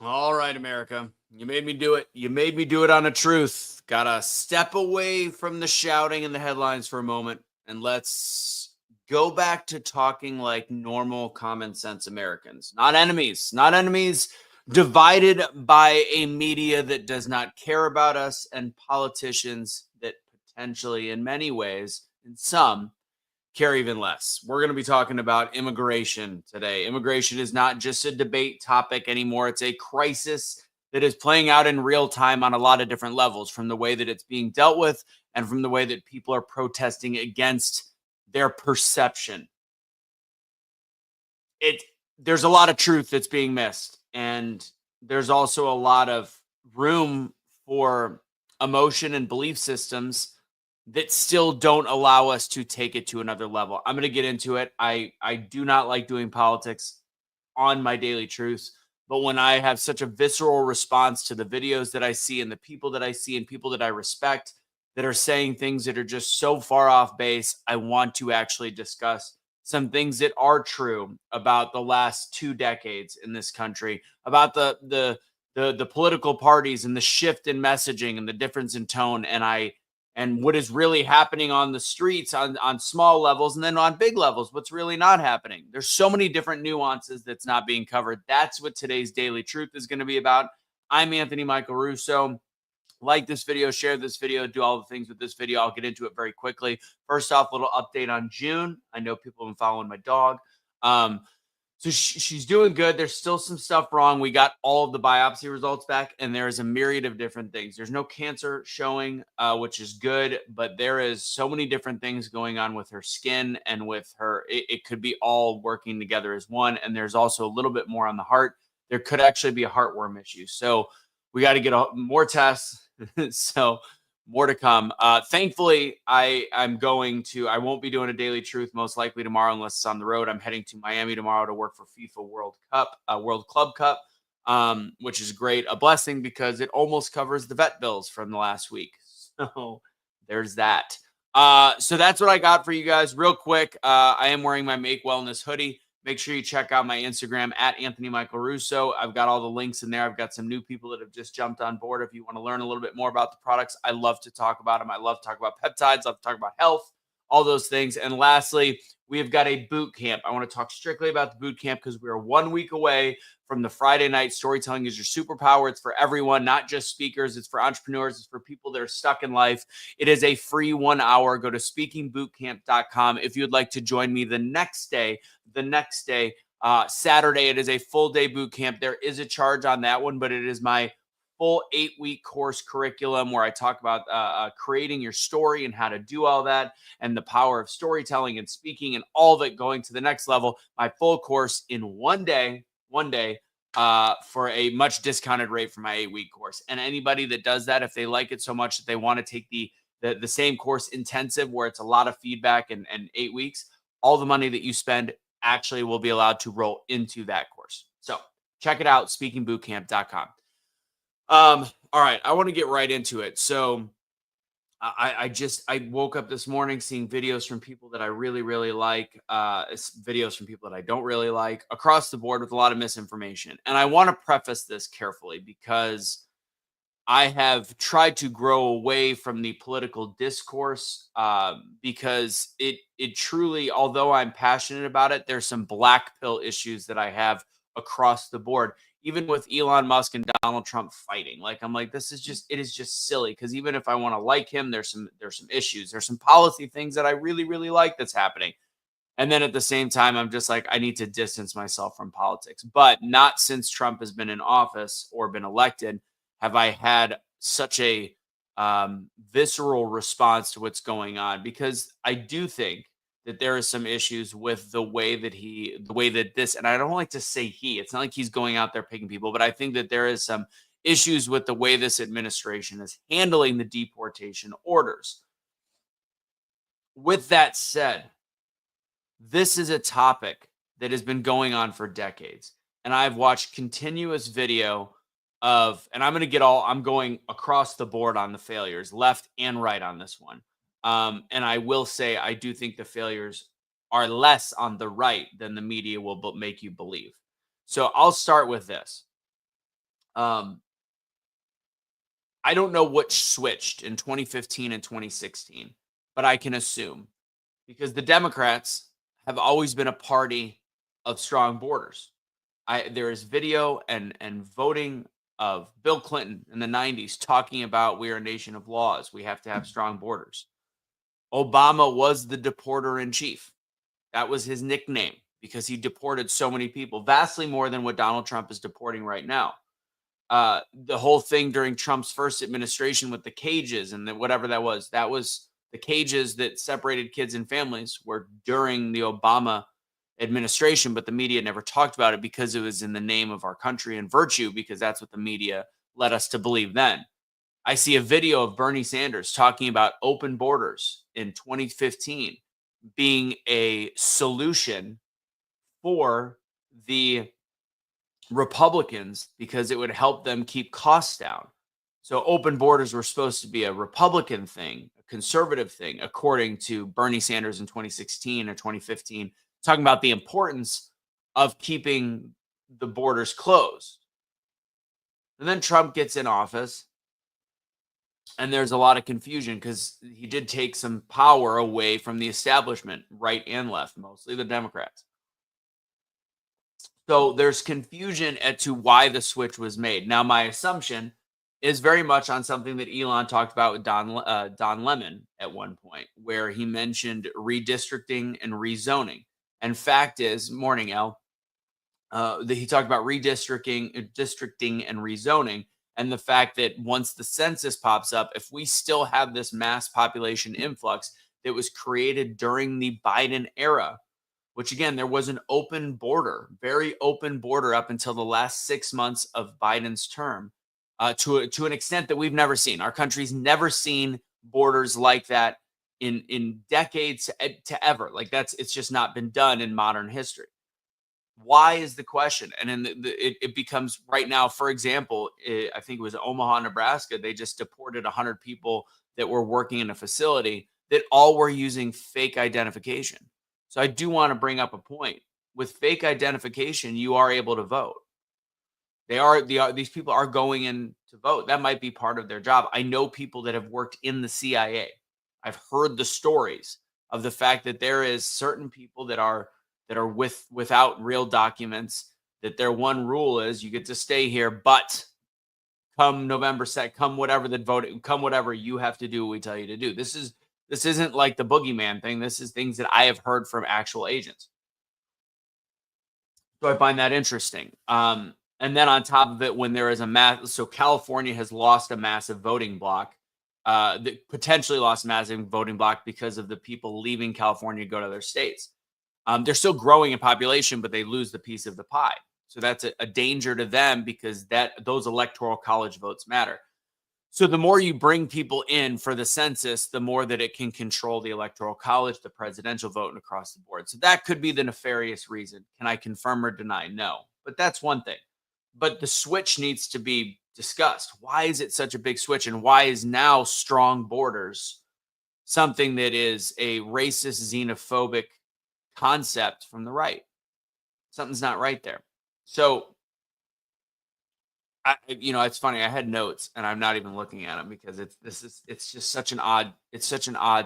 All right, America. You made me do it. You made me do it on a truth. Gotta step away from the shouting and the headlines for a moment and let's go back to talking like normal, common sense Americans. Not enemies, not enemies divided by a media that does not care about us and politicians that potentially, in many ways, in some, care even less. We're going to be talking about immigration today. Immigration is not just a debate topic anymore, it's a crisis that is playing out in real time on a lot of different levels, from the way that it's being dealt with and from the way that people are protesting against their perception. It There's a lot of truth that's being missed, and there's also a lot of room for emotion and belief systems that still don't allow us to take it to another level. I'm going to get into it. I do not like doing politics on my daily truths, but when I have such a visceral response to the videos that I see and the people that I see and people that I respect that are saying things that are just so far off base, I want to actually discuss some things that are true about the last 2 decades in this country, about the political parties and the shift in messaging and the difference in tone. And what is really happening on the streets on small levels and then on big levels, what's really not happening. There's so many different nuances that's not being covered. That's what today's Daily Truth is going to be about. I'm Anthony Michael Russo. Like this video, share this video, do all the things with this video. I'll get into it very quickly. First off, little update on June. I know people have been following my dog. So she's doing good. There's still some stuff wrong. We got all of the biopsy results back, and there is a myriad of different things. There's no cancer showing, which is good, but there is so many different things going on with her skin and with her. It could be all working together as one. And there's also a little bit more on the heart. There could actually be a heartworm issue. So we got to get more tests. So more to come. Thankfully, I won't be doing a daily truth most likely tomorrow unless it's on the road. I'm heading to Miami tomorrow to work for FIFA World Cup, World Club Cup, which is great. A blessing because it almost covers the vet bills from the last week. So there's that. So that's what I got for you guys real quick. I am wearing my Make Wellness hoodie. Make sure you check out my Instagram at Anthony Michael Russo. I've got all the links in there. I've got some new people that have just jumped on board. If you want to learn a little bit more about the products, I love to talk about them. I love to talk about peptides. I love to talk about health, all those things. And lastly, we have got a boot camp. I want to talk strictly about the boot camp because we are 1 week away from the Friday night Storytelling is Your Superpower. It's for everyone, not just speakers. It's for entrepreneurs. It's for people that are stuck in life. It is a free 1 hour. Go to speakingbootcamp.com if you'd like to join me the next day, Saturday. It is a full day boot camp. There is a charge on that one, but it is my full 8-week course curriculum where I talk about creating your story and how to do all that and the power of storytelling and speaking and all of it going to the next level. My full course in one day, for a much discounted rate for my 8-week course. And anybody that does that, if they like it so much that they want to take the same course intensive where it's a lot of feedback and 8 weeks, all the money that you spend actually will be allowed to roll into that course. So check it out, speakingbootcamp.com. All right, I want to get right into it. So I woke up this morning seeing videos from people that I really, really like, videos from people that I don't really like across the board with a lot of misinformation. And I want to preface this carefully because I have tried to grow away from the political discourse because it truly, although I'm passionate about it, there's some black pill issues that I have across the board. Even with Elon Musk and Donald Trump fighting, like I'm like, it is just silly. Because even if I want to like him, there's some issues, there's some policy things that I really really like that's happening. And then at the same time, I'm just like, I need to distance myself from politics. But not since Trump has been in office or been elected have I had such a visceral response to what's going on, because I do think that there are some issues with the way that this, and I don't like to say it's not like he's going out there picking people, but I think that there is some issues with the way this administration is handling the deportation orders. With that said, this is a topic that has been going on for decades. And I've watched continuous video and I'm going across the board on the failures, left and right on this one. And I will say, I do think the failures are less on the right than the media will make you believe. So I'll start with this. Um, I don't know what switched in 2015 and 2016, but I can assume because the Democrats have always been a party of strong borders. There is video and voting of Bill Clinton in the 90s talking about we are a nation of laws. We have to have strong borders. Obama was the deporter in chief. That was his nickname because he deported so many people, vastly more than what Donald Trump is deporting right now. The whole thing during Trump's first administration with the cages and whatever that was the cages that separated kids and families were during the Obama administration, but the media never talked about it because it was in the name of our country and virtue, because that's what the media led us to believe then. I see a video of Bernie Sanders talking about open borders in 2015 being a solution for the Republicans because it would help them keep costs down. So open borders were supposed to be a Republican thing, a conservative thing, according to Bernie Sanders in 2016 or 2015, talking about the importance of keeping the borders closed. And then Trump gets in office, and there's a lot of confusion because he did take some power away from the establishment, right and left, mostly the Democrats. So there's confusion as to why the switch was made. Now, my assumption is very much on something that Elon talked about with Don Lemon at one point, where he mentioned redistricting and rezoning. And fact is, morning L, that he talked about districting and rezoning, and the fact that once the census pops up, if we still have this mass population influx that was created during the Biden era, which again, there was an open border, very open border up until the last 6 months of Biden's term, to an extent that we've never seen. Our country's never seen borders like that in decades to ever. Like it's just not been done in modern history. Why is the question? And then it becomes right now, for example, I think it was Omaha, Nebraska. They just deported 100 people that were working in a facility that all were using fake identification. So I do want to bring up a point. With fake identification, you are able to vote. These people are going in to vote. That might be part of their job. I know people that have worked in the CIA. I've heard the stories of the fact that there is certain people that are without real documents, that their one rule is you get to stay here, but come November 2nd, come whatever the vote, come whatever, you have to do what we tell you to do. This isn't like the boogeyman thing. This is things that I have heard from actual agents. So I find that interesting. And then on top of it, when there is so California has lost a massive voting block, that potentially lost a massive voting block because of the people leaving California to go to other states. They're still growing in population, but they lose the piece of the pie. So that's a danger to them because those electoral college votes matter. So the more you bring people in for the census, the more that it can control the electoral college, the presidential vote, and across the board. So that could be the nefarious reason. Can I confirm or deny? No, but that's one thing. But the switch needs to be discussed. Why is it such a big switch? And why is now strong borders something that is a racist, xenophobic concept from the right? Something's not right there. So it's funny. I had notes, and I'm not even looking at them because it's just such an odd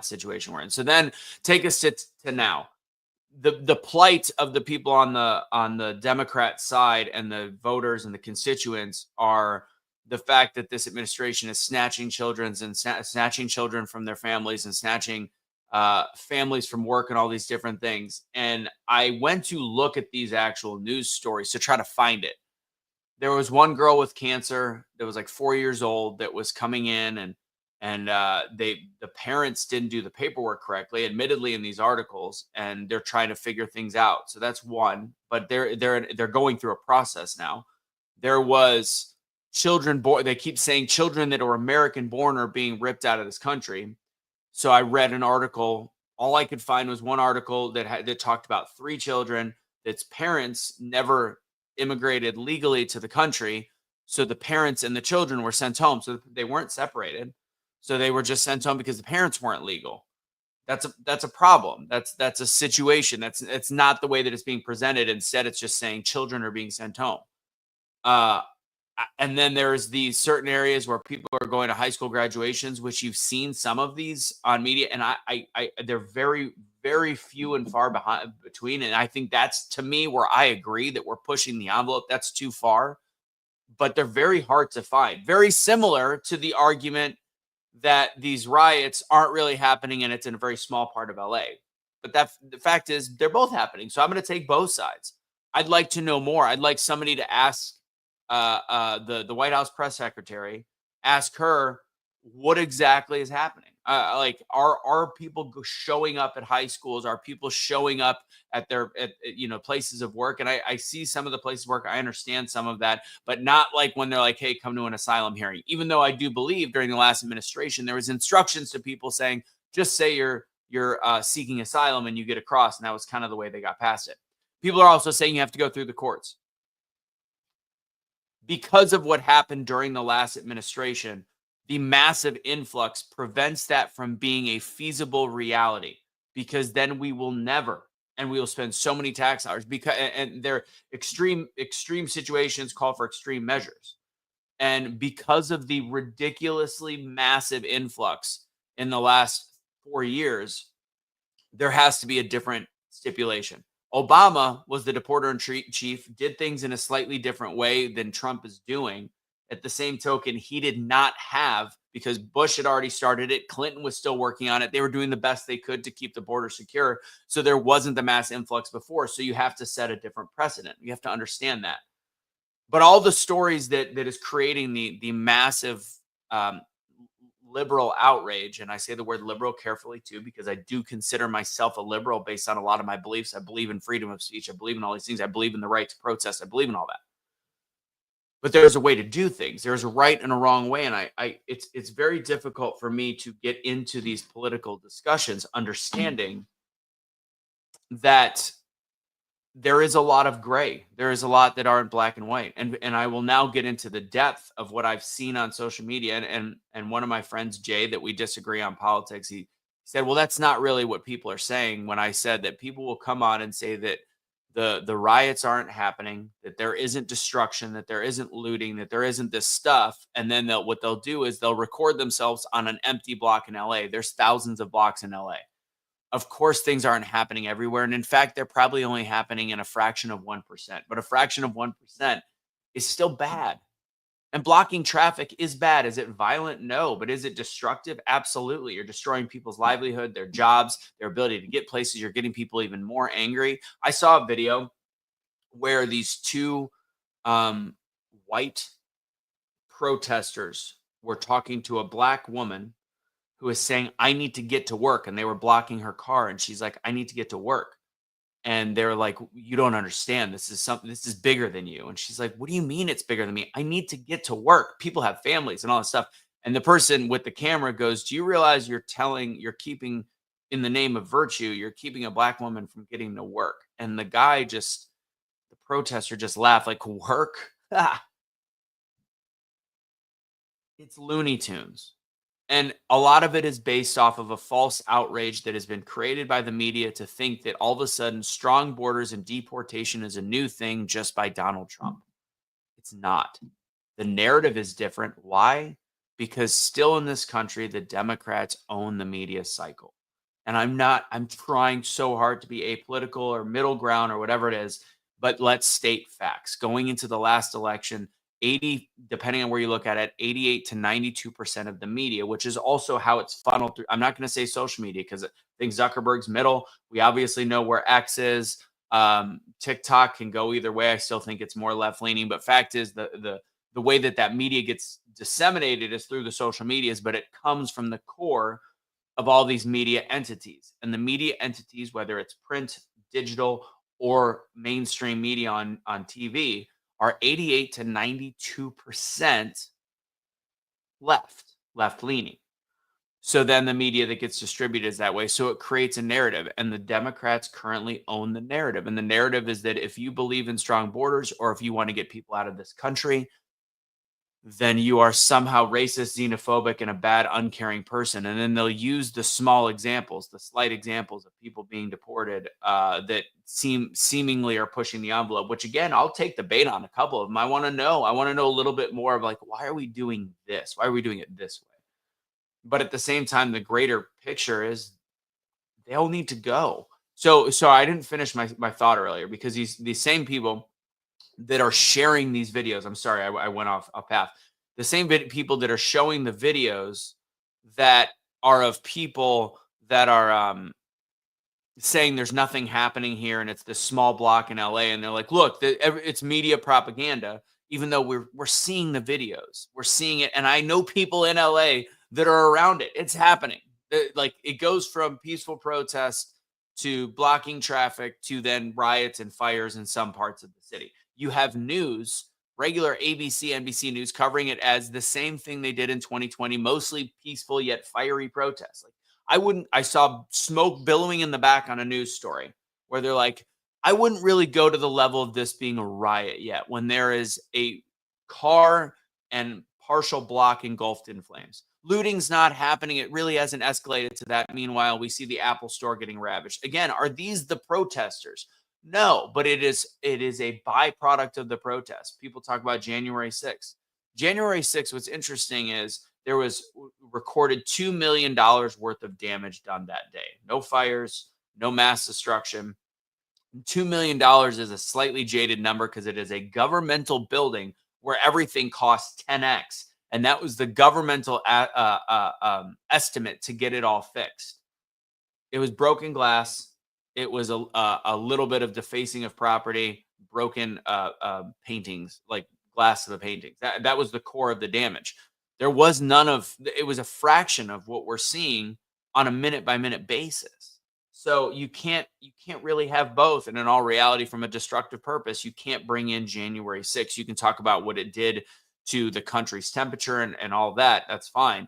situation we're in. So then take us to now. The plight of the people on the Democrat side and the voters and the constituents are the fact that this administration is snatching snatching children from their families and snatching families from work and all these different things. And I went to look at these actual news stories to try to find it. There was one girl with cancer that was like 4 years old that was coming in, and the parents didn't do the paperwork correctly, admittedly in these articles, and they're trying to figure things out. So that's one, but they're going through a process now. There was children born. They keep saying children that are American born are being ripped out of this country. So I read an article. All I could find was one article that talked about 3 children that's parents never immigrated legally to the country. So the parents and the children were sent home. So they weren't separated. So they were just sent home because the parents weren't legal. That's a problem. That's a situation. It's not the way that it's being presented. Instead, it's just saying children are being sent home. And then there's these certain areas where people are going to high school graduations, which you've seen some of these on media, and they're very, very few and far behind between. And I think that's, to me, where I agree that we're pushing the envelope. That's too far, but they're very hard to find. Very similar to the argument that these riots aren't really happening and it's in a very small part of LA. But the fact is, they're both happening. So I'm going to take both sides. I'd like to know more. I'd like somebody to ask the White House press secretary, ask her what exactly is happening. Like, are people showing up at high schools? Are people showing up at their places of work? And I see some of the places of work. I understand some of that, but not like when they're like, "Hey, come to an asylum hearing." Even though I do believe during the last administration there was instructions to people saying, "Just say you're seeking asylum and you get across," and that was kind of the way they got past it. People are also saying you have to go through the courts because of what happened during the last administration. The massive influx prevents that from being a feasible reality, because then we will never, and we will spend so many tax dollars, because and their extreme situations call for extreme measures. And because of the ridiculously massive influx in the last 4 years, there has to be a different stipulation. Obama was the deporter in chief, did things in a slightly different way than Trump is doing. At the same token, he did not have, because Bush had already started it, Clinton was still working on it. They were doing the best they could to keep the border secure. So there wasn't the mass influx before. So you have to set a different precedent. You have to understand that. But all the stories that is creating the massive um, liberal outrage, and I say the word liberal carefully too, because I do consider myself a liberal based on a lot of my beliefs. I believe in freedom of speech. I believe in all these things. I believe in the right to protest. I believe in all that. But there's a way to do things. There's a right and a wrong way, and it's very difficult for me to get into these political discussions, understanding that there is a lot of gray. There is a lot that aren't black and white. And I will now get into the depth of what I've seen on social media. And one of my friends, Jay, that we disagree on politics, he said, "Well, that's not really what people are saying." When I said that people will come on and say that the riots aren't happening, that there isn't destruction, that there isn't looting, that there isn't this stuff, and then what they'll do is they'll record themselves on an empty block in LA. There's thousands of blocks in LA. Of course, things aren't happening everywhere. And in fact, they're probably only happening in a fraction of 1%. But a fraction of 1% is still bad. And blocking traffic is bad. Is it violent? No. But is it destructive? Absolutely. You're destroying people's livelihood, their jobs, their ability to get places. You're getting people even more angry. I saw a video where these two white protesters were talking to a black woman who was saying, "I need to get to work." And they were blocking her car. And she's like, "I need to get to work." And they're like, "You don't understand. This is something, this is bigger than you." And she's like, "What do you mean it's bigger than me? I need to get to work. People have families and all this stuff." And the person with the camera goes, "Do you realize you're keeping, in the name of virtue, you're keeping a black woman from getting to work?" And the protester just laughed like, "Work? Ah, it's Looney Tunes." And a lot of it is based off of a false outrage that has been created by the media to think that all of a sudden strong borders and deportation is a new thing just by Donald Trump. It's not. The narrative is different. Why? Because still in this country, the Democrats own the media cycle. And I'm trying so hard to be apolitical or middle ground or whatever it is, but let's state facts. Going into the last election, 80, depending on where you look at it, 88 to 92% of the media, which is also how it's funneled through. I'm not going to say social media because I think Zuckerberg's middle. We obviously know where X is. TikTok can go either way. I still think it's more left leaning, but fact is the way that media gets disseminated is through the social medias, but it comes from the core of all these media entities. And the media entities, whether it's print, digital, or mainstream media on TV, are 88 to 92% left leaning. So then the media that gets distributed is that way. So it creates a narrative, and the Democrats currently own the narrative. And the narrative is that if you believe in strong borders, or if you want to get people out of this country, then you are somehow racist, xenophobic, and a bad, uncaring person. And then they'll use the small examples, the slight examples of people being deported that seemingly are pushing the envelope. Which again, I'll take the bait on a couple of them. I want to know. I want to know a little bit more of like, why are we doing this? Why are we doing it this way? But at the same time, the greater picture is they all need to go. So I didn't finish my thought earlier because these same people that are sharing these videos. I'm sorry, I went off a path. The same people that are showing the videos that are of people that are saying there's nothing happening here and it's this small block in LA, and they're like, look, it's media propaganda. Even though we're seeing the videos, we're seeing it, and I know people in LA that are around it. It's happening. Like it goes from peaceful protest to blocking traffic to then riots and fires in some parts of the city. You have news, regular ABC, NBC news covering it as the same thing they did in 2020, mostly peaceful yet fiery protests. Like I saw smoke billowing in the back on a news story where they're like, I wouldn't really go to the level of this being a riot yet when there is a car and partial block engulfed in flames. Looting's not happening. It really hasn't escalated to that. Meanwhile, we see the Apple store getting ravaged. Again, are these the protesters? No, but it is a byproduct of the protest. People talk about January 6th. January 6th, what's interesting is there was recorded $2 million worth of damage done that day. No fires, no mass destruction. $2 million is a slightly jaded number because it is a governmental building where everything costs 10x. And that was the governmental estimate to get it all fixed. It was broken glass. It was a little bit of defacing of property, broken paintings, like glass of the paintings. That was the core of the damage. There was none of it was a fraction of what we're seeing on a minute by minute basis. So you can't really have both. And in all reality, from a destructive purpose, you can't bring in January 6th. You can talk about what it did to the country's temperature and all that. That's fine.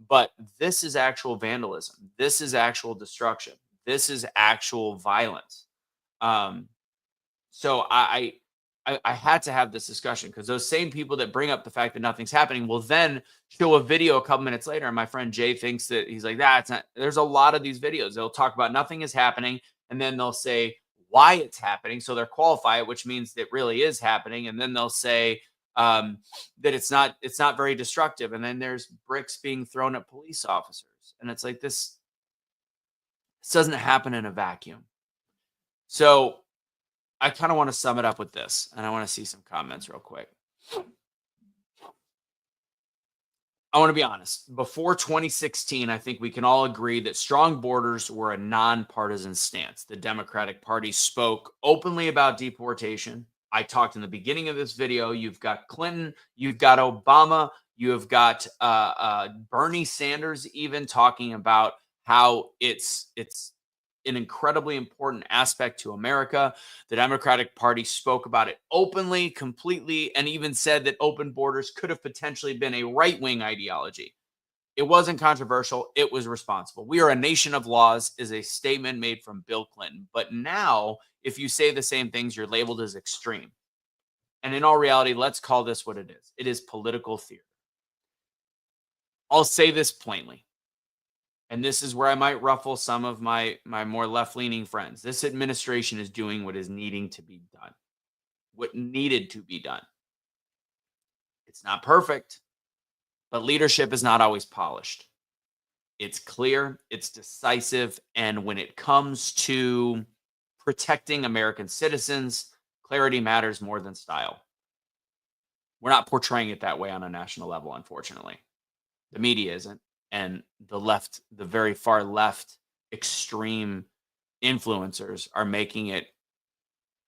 But this is actual vandalism. This is actual destruction. This is actual violence. Um, so I had to have this discussion because those same people that bring up the fact that nothing's happening will then show a video a couple minutes later. And my friend Jay thinks that he's like, that's not, there's a lot of these videos. They'll talk about nothing is happening, and then they'll say why it's happening. So they'll qualify it, which means it really is happening. And then they'll say that it's not very destructive. And then there's bricks being thrown at police officers. And it's like this doesn't happen in a vacuum. So I kind of want to sum it up with this, and I want to see some comments real quick. I want to be honest. Before 2016, I think we can all agree that strong borders were a nonpartisan stance. The Democratic Party spoke openly about deportation. I talked in the beginning of this video. You've got Clinton, you've got Obama, you have got Bernie Sanders even talking about how it's an incredibly important aspect to America. The Democratic Party spoke about it openly, completely, and even said that open borders could have potentially been a right-wing ideology. It wasn't controversial. It was responsible. We are a nation of laws is a statement made from Bill Clinton. But now, if you say the same things, you're labeled as extreme. And in all reality, let's call this what it is. It is political theater. I'll say this plainly. And this is where I might ruffle some of my more left-leaning friends. This administration is doing what is needing to be done, what needed to be done. It's not perfect, but leadership is not always polished. It's clear, it's decisive, and when it comes to protecting American citizens, clarity matters more than style. We're not portraying it that way on a national level, unfortunately. The media isn't. And the left, the very far left extreme influencers are making it,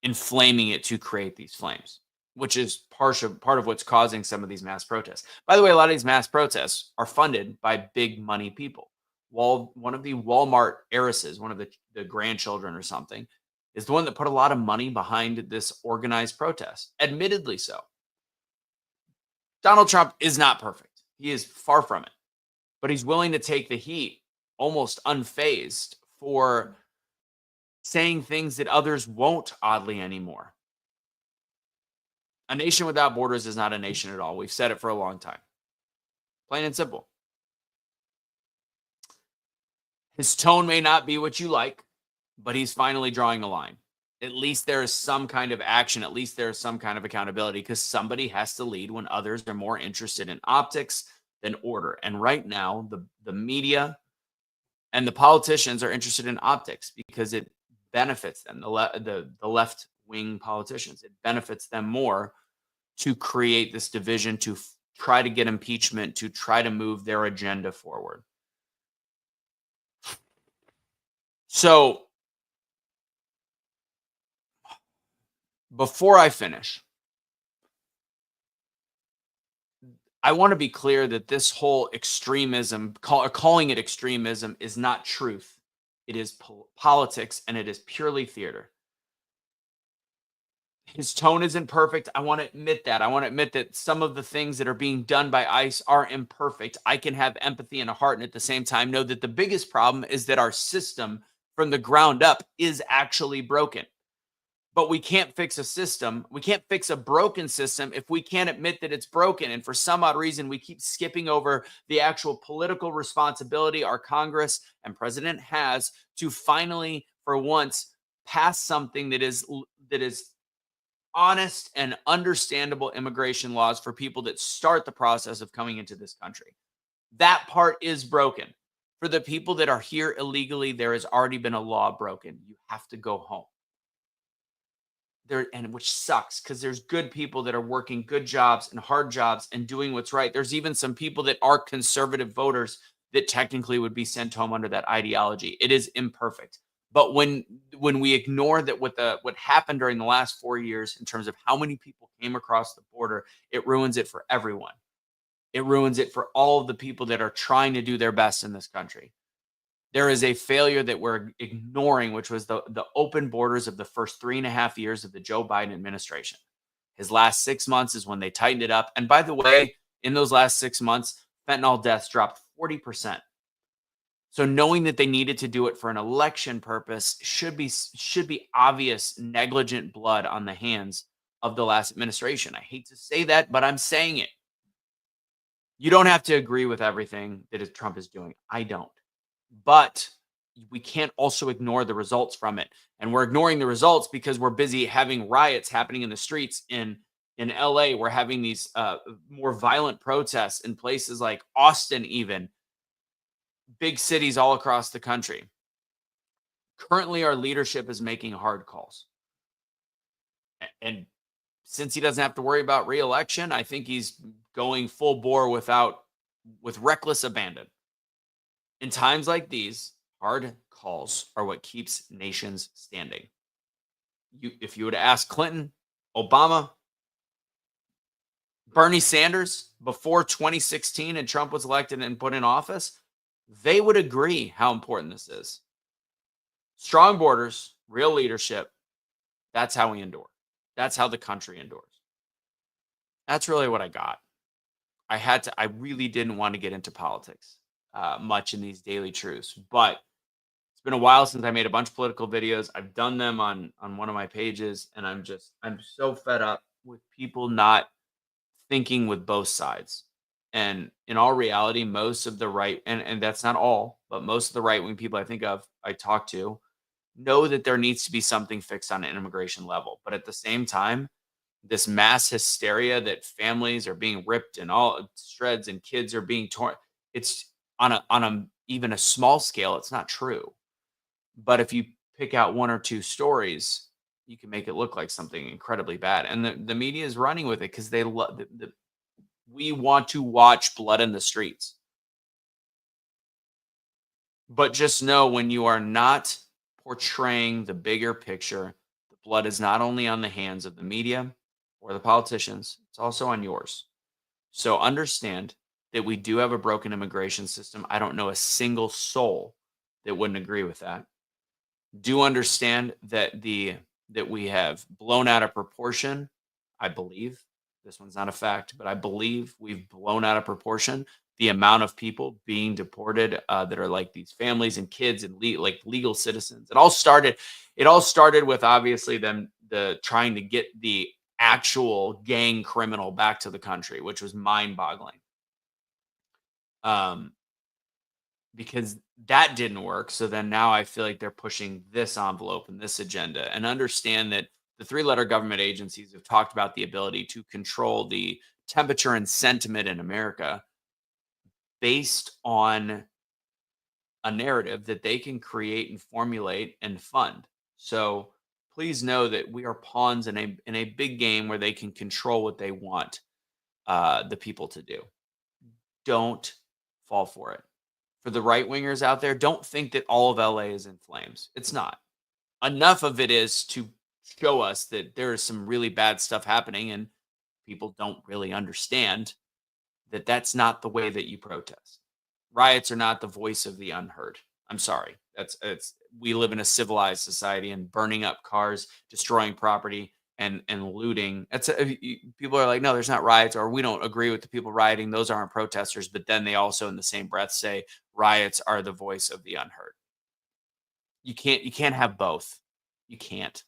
inflaming it to create these flames, which is part of what's causing some of these mass protests. By the way, a lot of these mass protests are funded by big money people. One of the Walmart heiresses, one of the grandchildren or something, is the one that put a lot of money behind this organized protest. Admittedly so. Donald Trump is not perfect. He is far from it. But he's willing to take the heat almost unfazed for saying things that others won't, oddly, anymore. A nation without borders is not a nation at all. We've said it for a long time. Plain and simple. His tone may not be what you like, but he's finally drawing a line. At least there is some kind of action. At least there is some kind of accountability, because somebody has to lead when others are more interested in optics than order. And right now, the media and the politicians are interested in optics because it benefits them. The left wing politicians, it benefits them more to create this division, to try to get impeachment, to try to move their agenda forward. So before I finish, I want to be clear that this whole extremism, calling it extremism, is not truth. It is politics, and it is purely theater. His tone isn't perfect. I want to admit that. I want to admit that some of the things that are being done by ICE are imperfect. I can have empathy and a heart, and at the same time know that the biggest problem is that our system from the ground up is actually broken. But we can't fix a system. We can't fix a broken system if we can't admit that it's broken. And for some odd reason, we keep skipping over the actual political responsibility our Congress and president has to finally, for once, pass something that is honest and understandable immigration laws for people that start the process of coming into this country. That part is broken. For the people that are here illegally, there has already been a law broken. You have to go home. And which sucks, because there's good people that are working good jobs and hard jobs and doing what's right. There's even some people that are conservative voters that technically would be sent home under that ideology. It is imperfect. But when we ignore that, what happened during the last 4 years in terms of how many people came across the border, it ruins it for everyone. It ruins it for all of the people that are trying to do their best in this country. There is a failure that we're ignoring, which was the open borders of the first 3.5 years of the Joe Biden administration. His last 6 months is when they tightened it up. And by the way, in those last 6 months, fentanyl deaths dropped 40%. So knowing that they needed to do it for an election purpose should be obvious negligent blood on the hands of the last administration. I hate to say that, but I'm saying it. You don't have to agree with everything that Trump is doing. I don't. But we can't also ignore the results from it. And we're ignoring the results because we're busy having riots happening in the streets in LA. We're having these more violent protests in places like Austin, even big cities all across the country. Currently, our leadership is making hard calls. And since he doesn't have to worry about re-election, I think he's going full bore with reckless abandon. In times like these, hard calls are what keeps nations standing. If you were to ask Clinton, Obama, Bernie Sanders before 2016 and Trump was elected and put in office, they would agree how important this is. Strong borders, real leadership, that's how we endure. That's how the country endures. That's really what I got. I really didn't want to get into politics much in these daily truths, but it's been a while since I made a bunch of political videos. I've done them on one of my pages, and I'm so fed up with people not thinking with both sides. And in all reality, most of the right, and that's not all, but most of the right wing people I talk to know that there needs to be something fixed on an immigration level. But at the same time, this mass hysteria that families are being ripped and all shreds and kids are being torn, it's on a even a small scale, it's not true. But if you pick out one or two stories, you can make it look like something incredibly bad. And the media is running with it because they love we want to watch blood in the streets. But just know, when you are not portraying the bigger picture, the blood is not only on the hands of the media or the politicians, it's also on yours. So understand that we do have a broken immigration system. I don't know a single soul that wouldn't agree with that. Do understand that that we have blown out of proportion. I believe, this one's not a fact, but I believe we've blown out of proportion the amount of people being deported that are like these families and kids and like legal citizens. It all started with obviously them trying to get the actual gang criminal back to the country, which was mind-boggling. Because that didn't work. So then now I feel like they're pushing this envelope and this agenda, and understand that the three-letter government agencies have talked about the ability to control the temperature and sentiment in America based on a narrative that they can create and formulate and fund. So please know that we are pawns in a big game where they can control what they want the people to do. Don't fall for it. For the right wingers out there, don't think that all of LA is in flames. It's not. Enough of it is to show us that there is some really bad stuff happening, and people don't really understand that that's not the way that you protest. Riots are not the voice of the unheard. I'm sorry. That's it's We live in a civilized society, and burning up cars, destroying property, and looting. People are like, no, there's not riots, or we don't agree with the people rioting. Those aren't protesters. But then they also, in the same breath, say riots are the voice of the unheard. You can't have both. You can't.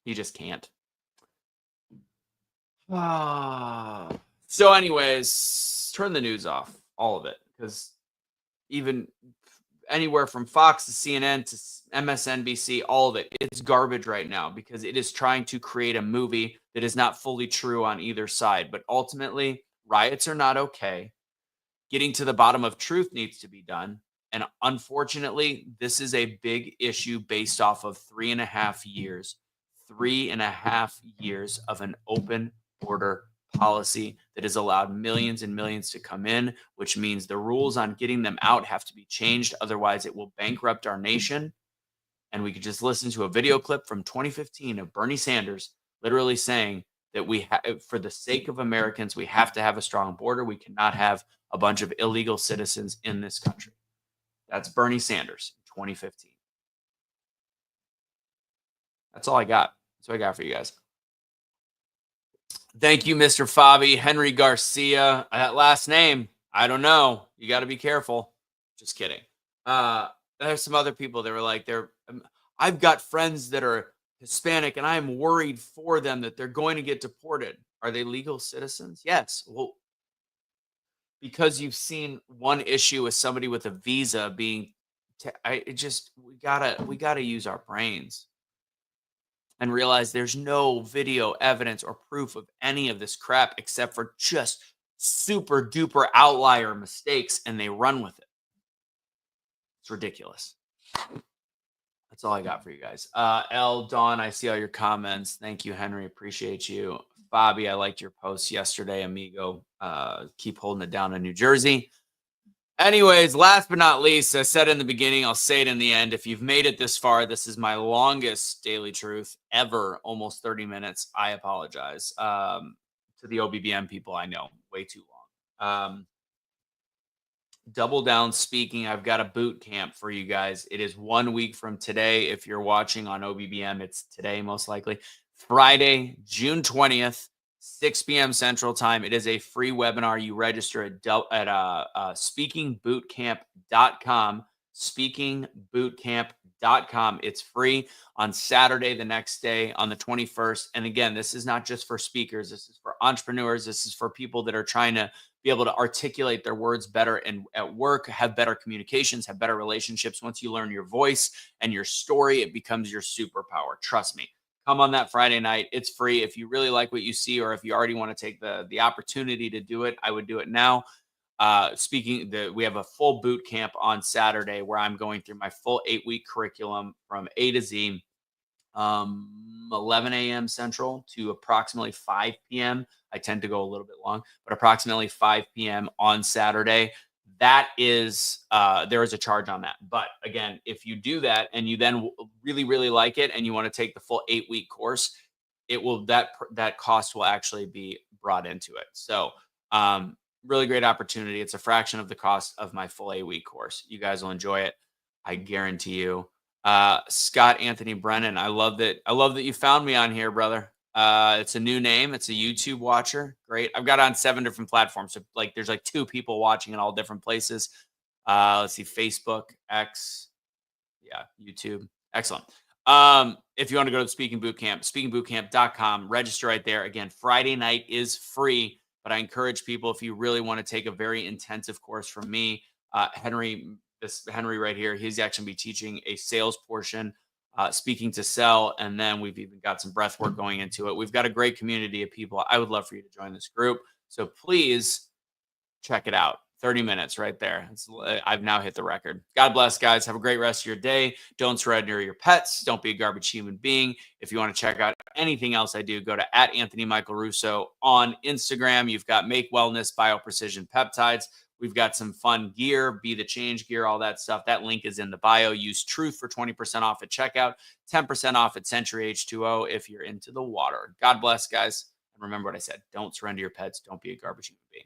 You just can't. So, anyways, turn the news off, all of it, because even anywhere from Fox to CNN to MSNBC, all of it, it's garbage right now because it is trying to create a movie that is not fully true on either side. But ultimately, riots are not okay. Getting to the bottom of truth needs to be done. And unfortunately, this is a big issue based off of 3.5 years, 3.5 years of an open border policy that has allowed millions and millions to come in, which means the rules on getting them out have to be changed. Otherwise, it will bankrupt our nation. And we could just listen to a video clip from 2015 of Bernie Sanders literally saying that for the sake of Americans, we have to have a strong border. We cannot have a bunch of illegal citizens in this country. That's Bernie Sanders in 2015. That's all I got. That's what I got for you guys. Thank you, Mr. Fabi. Henry Garcia. That last name, I don't know. You got to be careful. Just kidding. There's some other people that were like, I've got friends that are Hispanic, and I'm worried for them that they're going to get deported. Are they legal citizens? Yes. Well, because you've seen one issue with somebody with a visa being, we gotta use our brains and realize there's no video evidence or proof of any of this crap except for just super duper outlier mistakes, and they run with it. It's ridiculous. That's all I got for you guys. L. Dawn, I see all your comments. Thank you, Henry. Appreciate you. Bobby, I liked your post yesterday, amigo. Keep holding it down in New Jersey. Anyways, last but not least, I said in the beginning, I'll say it in the end. If you've made it this far, this is my longest daily truth ever, almost 30 minutes. I apologize to the OBBM people. I know, way too long. Double Down Speaking, I've got a boot camp for you guys. It is 1 week from today. If you're watching on OBBM, it's today most likely. Friday, June 20th, 6 p.m. Central Time. It is a free webinar. You register at speakingbootcamp.com. Speakingbootcamp.com. It's free on Saturday, the next day, on the 21st. And again, this is not just for speakers. This is for entrepreneurs. This is for people that are trying to be able to articulate their words better and at work, have better communications, have better relationships. Once you learn your voice and your story, it becomes your superpower. Trust me. Come on that Friday night. It's free. If you really like what you see, or if you already want to take the opportunity to do it, I would do it now. We have a full boot camp on Saturday where I'm going through my full 8-week curriculum from A to Z, 11 a.m. Central to approximately 5 p.m. I tend to go a little bit long, but approximately 5 p.m. on Saturday. That is, there is a charge on that. But again, if you do that and you then really, really like it and you want to take the full 8-week course, that cost will actually be brought into it. So, really great opportunity. It's a fraction of the cost of my full 8-week course. You guys will enjoy it. I guarantee you. Scott Anthony Brennan. I love that you found me on here, brother. It's a new name. It's a YouTube watcher. Great. I've got it on 7 different platforms. So there's 2 people watching in all different places. Let's see, Facebook, X, YouTube. Excellent. If you want to go to the Speaking Bootcamp, speakingbootcamp.com, register right there. Again, Friday night is free, but I encourage people, if you really want to take a very intensive course from me, Henry right here, he's actually be teaching a sales portion, speaking to sell, and then we've even got some breath work going into it. We've got a great community of people. I would love for you to join this group. So please check it out. 30 minutes right there. I've now hit the record. God bless, guys. Have a great rest of your day. Don't surrender your pets. Don't be a garbage human being. If you want to check out anything else I do, go to @AnthonyMichaelRusso on Instagram. You've got Make Wellness, BioPrecision Peptides. We've got some fun gear, Be the Change gear, all that stuff. That link is in the bio. Use Truth for 20% off at checkout, 10% off at Century H2O if you're into the water. God bless, guys. And remember what I said. Don't surrender your pets. Don't be a garbage human being.